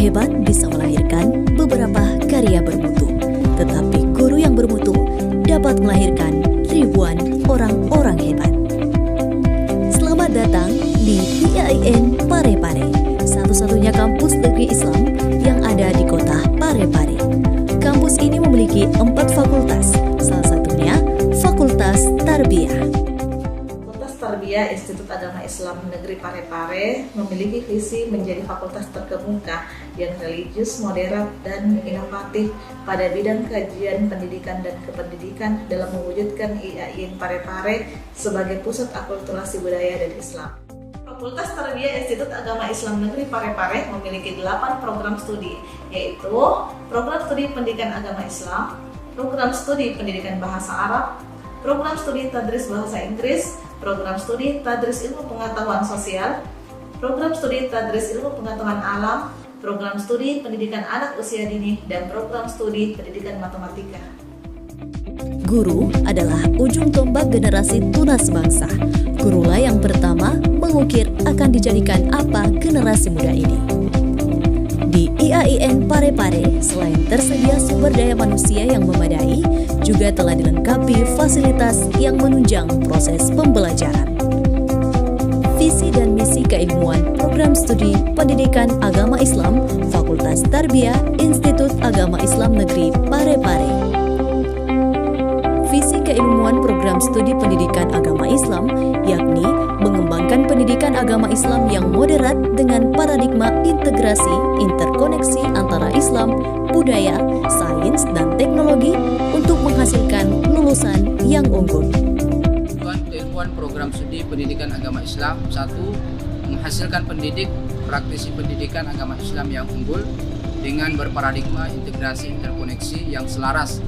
hebat bisa melahirkan beberapa karya bermutu, tetapi guru yang bermutu dapat melahirkan ribuan orang-orang hebat. Selamat datang di IAIN Parepare, satu-satunya kampus negeri Islam yang ada di kota Parepare. Kampus ini memiliki 4 fakultas, salah satunya Fakultas Tarbiyah. Tarbiyah Institut Agama Islam Negeri Parepare memiliki visi menjadi fakultas terkemuka yang religius, moderat, dan inovatif pada bidang kajian pendidikan dan kependidikan dalam mewujudkan IAIN Parepare sebagai pusat akulturasi budaya dan Islam. Fakultas Tarbiyah Institut Agama Islam Negeri Parepare memiliki 8 program studi, yaitu program studi pendidikan agama Islam, program studi pendidikan bahasa Arab, program studi tadris bahasa Inggris, program studi tadris ilmu pengetahuan sosial, program studi tadris ilmu pengetahuan alam, program studi pendidikan anak usia dini, dan program studi pendidikan matematika. Guru adalah ujung tombak generasi tunas bangsa. Gurulah yang pertama mengukir akan dijadikan apa generasi muda ini. Di IAIN Parepare, selain tersedia sumber daya manusia yang memadai, juga telah dilengkapi fasilitas yang menunjang proses pembelajaran. Visi dan misi keilmuan program studi pendidikan agama Islam Fakultas Tarbiyah Institut Agama Islam Negeri Parepare. Visi keilmuan program studi pendidikan agama Islam yakni mengembangkan pendidikan agama Islam yang moderat dengan paradigma integrasi interkoneksi antara Islam, budaya, sains, dan teknologi untuk menghasilkan lulusan yang unggul. Keilmuan program studi pendidikan agama Islam 1. Menghasilkan pendidik praktisi pendidikan agama Islam yang unggul dengan berparadigma integrasi interkoneksi yang selaras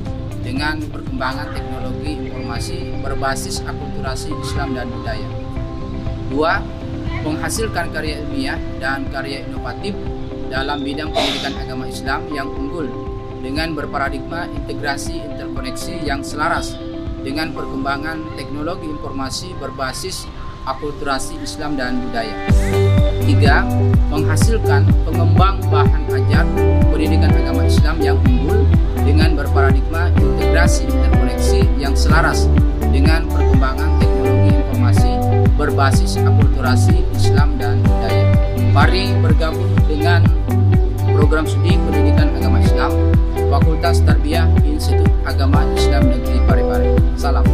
dengan perkembangan teknologi informasi berbasis akulturasi Islam dan budaya. 2. Menghasilkan karya ilmiah dan karya inovatif dalam bidang pendidikan agama Islam yang unggul dengan berparadigma integrasi interkoneksi yang selaras dengan perkembangan teknologi informasi berbasis akulturasi Islam dan budaya. 3. Menghasilkan pengembang bahan ajar pendidikan agama Islam yang unggul dengan berparadigma integrasi interkoneksi yang selaras dengan perkembangan teknologi informasi berbasis akulturasi Islam dan budaya. Mari bergabung dengan program studi pendidikan agama Islam Fakultas Tarbiyah Institut Agama Islam Negeri Parepare. Salam.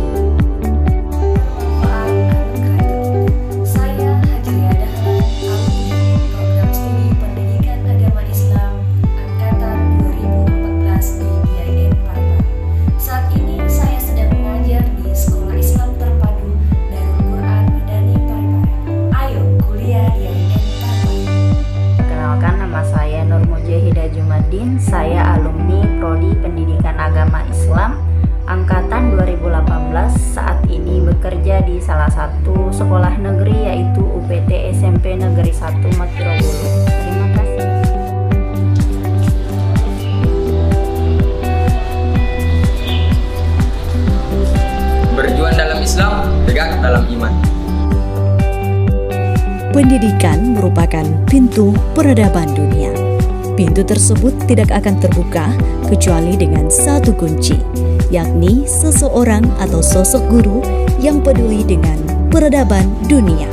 Saya alumni Prodi Pendidikan Agama Islam Angkatan 2018, saat ini bekerja di salah satu sekolah negeri yaitu UPT SMP Negeri 1 Matirobulu. Terima kasih. Berjuang dalam Islam, tegak dalam iman. Pendidikan merupakan pintu peradaban dunia. Pintu tersebut tidak akan terbuka kecuali dengan satu kunci, yakni seseorang atau sosok guru yang peduli dengan peradaban dunia.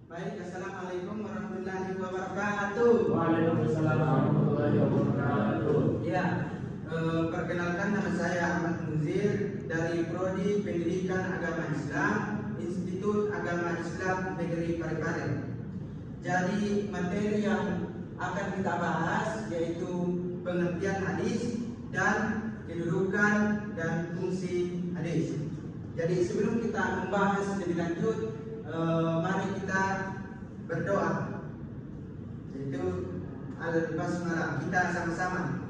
Baik, assalamualaikum warahmatullahi wabarakatuh. Waalaikumsalam warahmatullahi wabarakatuh. Ya, perkenalkan nama saya Ahmad Muzir dari Prodi Pendidikan Agama Islam Institut Agama Islam Negeri Parepare. Jadi materi yang akan kita bahas yaitu pengertian hadis dan kedudukan dan fungsi hadis. Jadi sebelum kita membahas lebih lanjut, mari kita berdoa, yaitu al-basmalah. Kita sama-sama.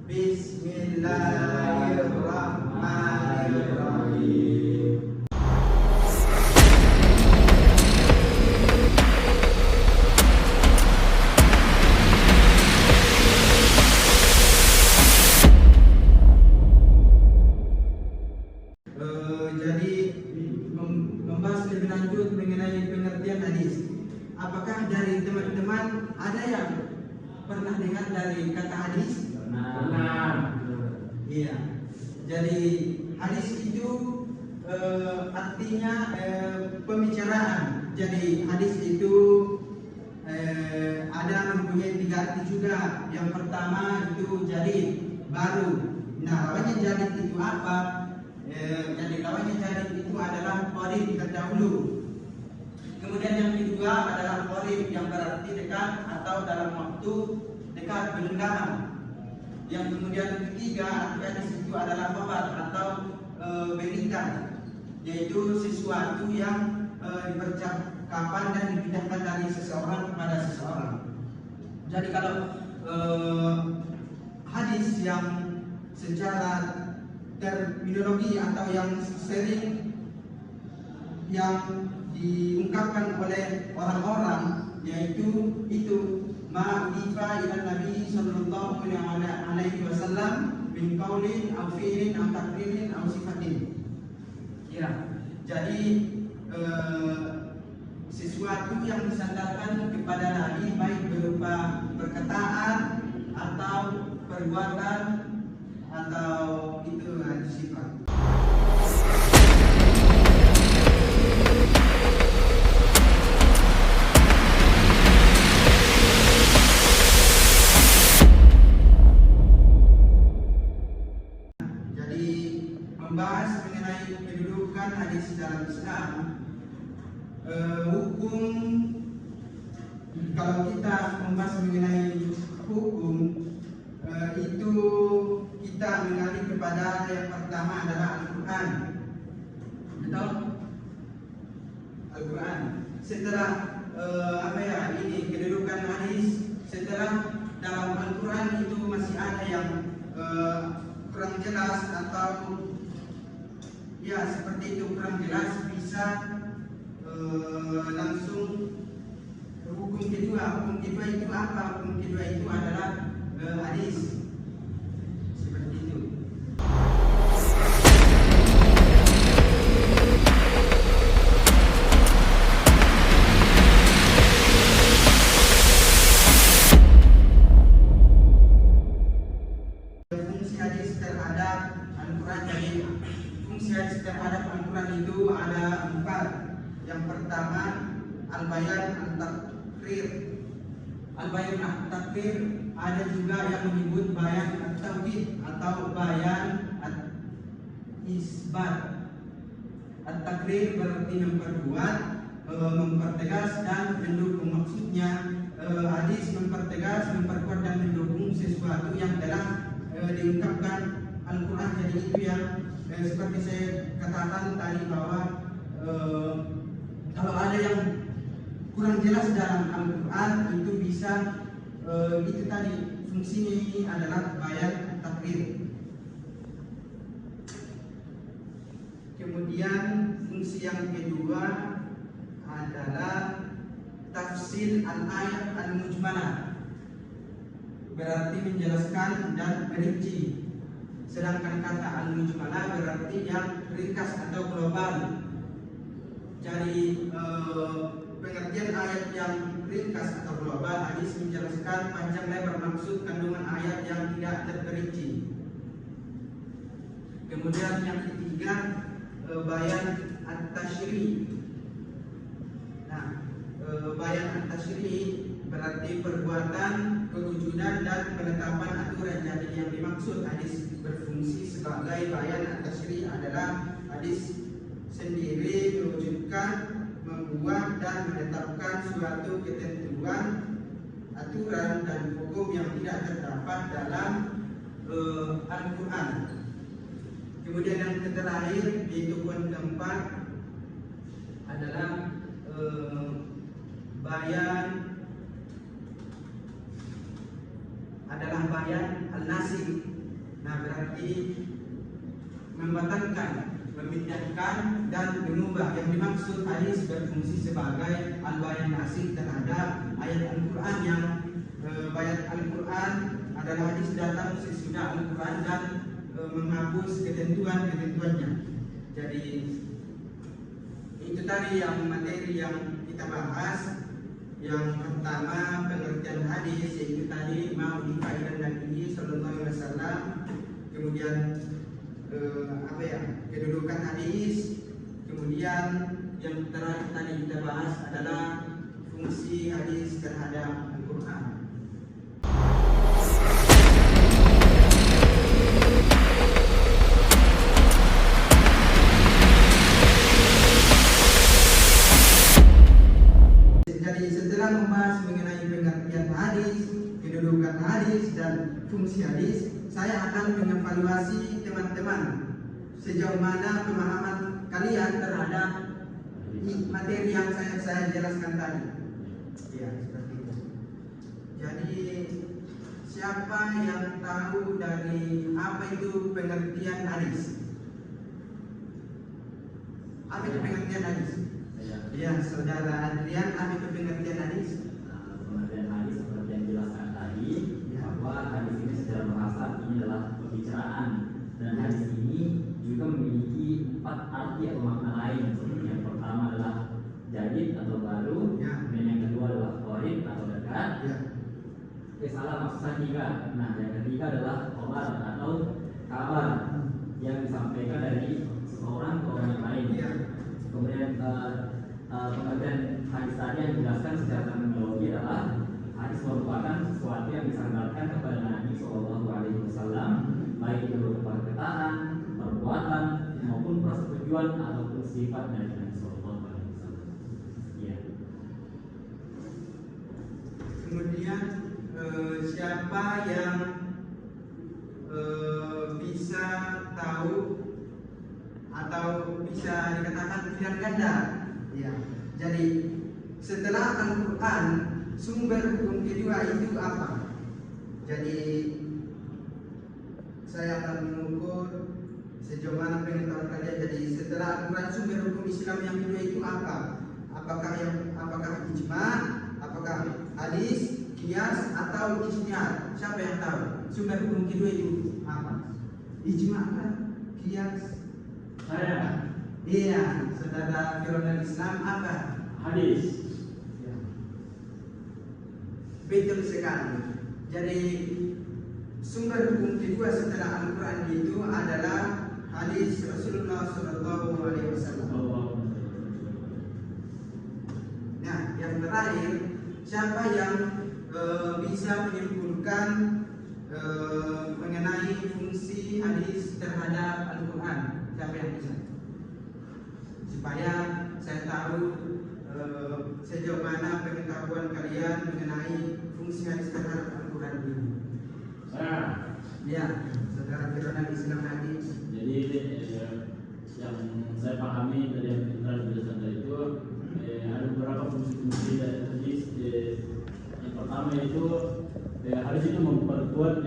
Bismillahirrahmanirrahim. lebih lanjut mengenai pengertian hadis. Apakah dari teman-teman ada yang pernah dengar dari kata hadis? Benar. Iya. Jadi hadis itu artinya pembicaraan. Jadi hadis itu ada mempunyai 3 arti juga. Yang pertama itu jadid, baru. Nah, lawannya jadid itu apa? Jadi lawannya jadid itu adalah qarib, terdahulu. Kemudian yang kedua adalah qarib, yang berarti dekat atau dalam waktu dekat, belum lama. Yang kemudian ketiga arti hadis itu adalah khabar atau berita, yaitu sesuatu yang dipercakapan dan dipindahkan dari seseorang kepada seseorang. Jadi kalau hadis yang secara terminologi atau yang sering yang diungkapkan oleh orang-orang, yaitu itu ma'rifa ila Nabi sallallahu alaihi wasallam min qaulin aw fi'lin aw taqririn aw sifatin. Ya, jadi sesuatu yang disandarkan kepada Nabi baik berupa perkataan atau perbuatan atau itu sifat. Jadi membahas mengenai kedudukan hadis dalam Islam, hukum. Kalau kita membahas mengenai hukum, itu kita mengalih kepada yang pertama adalah Al-Quran. Betul? Al-Quran. Setelah ini kedudukan hadis, setelah dalam Al-Quran itu masih ada yang kurang jelas atau ya seperti itu kurang jelas, bisa langsung hukum kedua. Hukum kedua itu apa? Hukum kedua itu adalah hadis. Seperti itu. Fungsi hadis terhadap Al-Quran. Jadi fungsi hadis terhadap Al-Quran itu ada 4. Yang pertama al-bayan al-taqrir. Al-bayan al-taqrir ada juga yang menyebut bayan at-tauhid atau bayan at-isbat. At-taqrir berarti memperkuat, mempertegas dan mendukung. Maksudnya hadis mempertegas, memperkuat dan mendukung sesuatu yang telah diungkapkan Al-Quran. Jadi itu yang seperti saya katakan tadi bahwa kalau ada yang kurang jelas dalam Al-Quran itu bisa itu tadi fungsinya ini adalah bayan taqrir. Kemudian fungsi yang kedua adalah tafsir al-ayat al-mujmalah, berarti menjelaskan dan merinci. Sedangkan kata al-mujmalah berarti yang ringkas atau global. Jadi pengertian ayat yang ringkas atau global, hadis menjelaskan panjang lebar maksud kandungan ayat yang tidak terperinci. Kemudian yang ketiga bayan at-tashri'. Nah, bayan at-tashri' berarti perbuatan, kewujudan dan penetapan aturan. Jadi yang dimaksud hadis berfungsi sebagai bayan at-tashri' adalah hadis sendiri mewujudkan, membuat dan menetapkan suatu ketentuan, aturan dan hukum yang tidak terdapat dalam Al-Quran. Kemudian yang terakhir yaitu poin keempat adalah bayan al-nasib. Nah, berarti membatalkan, memindahkan dan mengubah. Yang dimaksud hadis berfungsi sebagai al-bayan nasib terhadap ayat Al-Quran yang ayat Al-Quran adalah hadis datang sesudah Al-Quran dan menghapus ketentuan-ketentuannya. Jadi itu tadi dari yang materi yang kita bahas, yang pertama pengertian hadis, yaitu tadi mau dikaitan Nabi Sallallahu Alaihi Wasallam. Kemudian kedudukan hadis. Kemudian yang terakhir tadi kita bahas adalah fungsi hadis terhadap Al-Quran. Jadi setelah membahas mengenai pengertian hadis, kedudukan hadis dan fungsi hadis, saya akan mengevaluasi teman-teman sejauh mana pemahaman kalian terhadap materi yang saya jelaskan tadi. Ya, seperti itu. Jadi siapa yang tahu dari apa itu pengertian hadis? Apa itu pengertian hadis? Ya, saudara Adrian, apa itu pengertian hadis? Pengertian hadis seperti yang dijelaskan tadi, bahwa hadis ini secara bahasa ini adalah pembicaraan, dan hadis ini juga memiliki 4 arti atau makna lain. Yang pertama adalah jadid atau baru, dan yang kedua adalah qarin atau dekat. Salah maksud tiga. Nah, yang ketiga adalah khabar atau kabar yang disampaikan dari seseorang ke orang yang lain. Kemudian pengertian hadis tadi yang dijelaskan secara terminologi adalah hadis merupakan sesuatu yang disandarkan kepada Nabi Sallallahu Alaihi Wasallam, baik itu berupa perkataan, perbuatan maupun persetujuan ataupun sifat dari Nabi Sallallahu Alaihi Wasallam. Ya. Kemudian siapa yang bisa tahu atau bisa dikatakan pilihan ganda? Ya. Jadi setelah Al-Quran, sumber hukum kedua itu apa? Jadi saya akan mengukur sejauh mana pengetahuan kalian. Jadi setelah Al-Quran, sumber hukum Islam yang kedua itu apa? Apakah ijma, apakah hadis, qiyas atau ijtihad? Siapa yang tahu? Sumber hukum kedua itu apa? Ijma kan? Qiyas? Saya. Iya, saudara Firman Islam apa? Hadis. Ya. Betul sekali. Jadi sumber hukum kedua setelah Al-Quran itu adalah hadis Rasulullah Sallallahu Alaihi Wasallam. Nah, yang terakhir, siapa yang bisa menyimpulkan mengenai fungsi hadis terhadap Al-Quran? Siapa yang bisa? Supaya saya tahu sejauh mana pengetahuan kalian mengenai fungsi hadis terhadap Al-Quran ini. Saya. Ya, saudara Firman Islam hadis. Jadi yang saya pahami dari yang kita jelaskan tadi itu ada beberapa fungsi-fungsi dari hadis. Yang pertama itu hadis itu memperkuat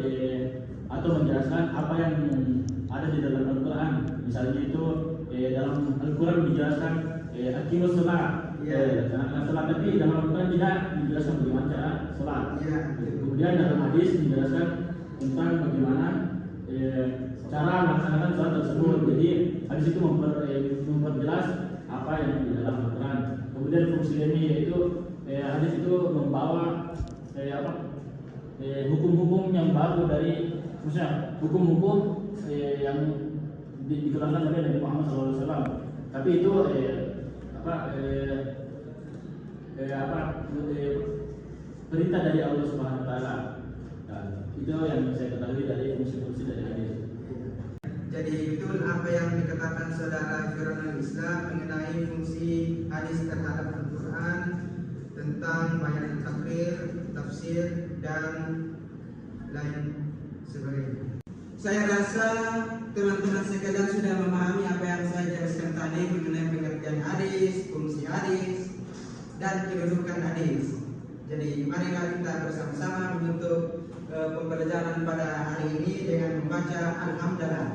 atau menjelaskan apa yang ada di dalam Al-Quran. Misalnya itu dalam Al-Quran dijelaskan aqimus shalah. Jangan salat, tapi dalam Al-Quran tidak dijelaskan bagaimana cara salat. Kemudian dalam hadis dijelaskan tentang bagaimana cara melaksanakan salat tersebut. Jadi hadis itu memperjelas apa yang di dalam Al-Quran. Kemudian fungsi lainnya yaitu hadis itu membawa hukum-hukum yang baru dari, misalnya hukum-hukum yang dikeluarkan oleh Nabi Muhammad SAW. Tapi itu perintah dari Allah Subhanahu Wa Taala. Itu yang saya ketahui dari fungsi-fungsi dari hadis. Jadi betul apa yang dikatakan saudara Firman Islam mengenai fungsi hadis terhadap Al-Quran, tentang bayan takrir, tafsir dan lain sebagainya. Saya rasa teman-teman sekalian sudah memahami apa yang saya jelaskan tadi mengenai pengertian hadis, fungsi hadis, dan kedudukan hadis. Jadi marilah kita bersama-sama menutup pembelajaran pada hari ini dengan membaca Alhamdulillah.